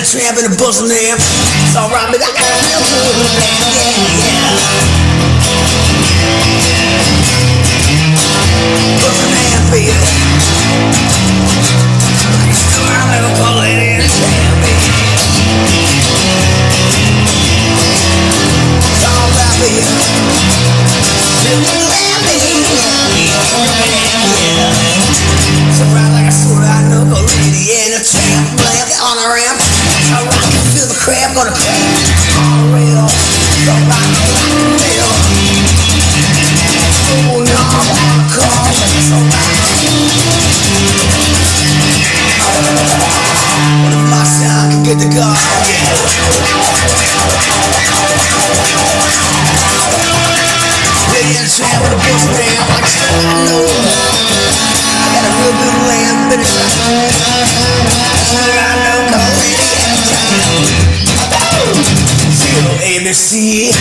Tramp and a buzzing amp. It's alright, but I got a real good man. Yeah. Buzzing amp, baby. I'll never call it in a tramp, baby. It's alright, baby. Real good man, baby. Yeah. It's alright like a sword, I know, go lady in a tramp, lamp on a ramp. I rock and feel the crab gonna play on the rail. So rock and rail. Oh no, I'm on a call. So rock. What if my sound can get the gun? Yeah. Ready in the tram with a bus down. Like I know. I got a real good lamb finish. I know, come on, lady. ABC,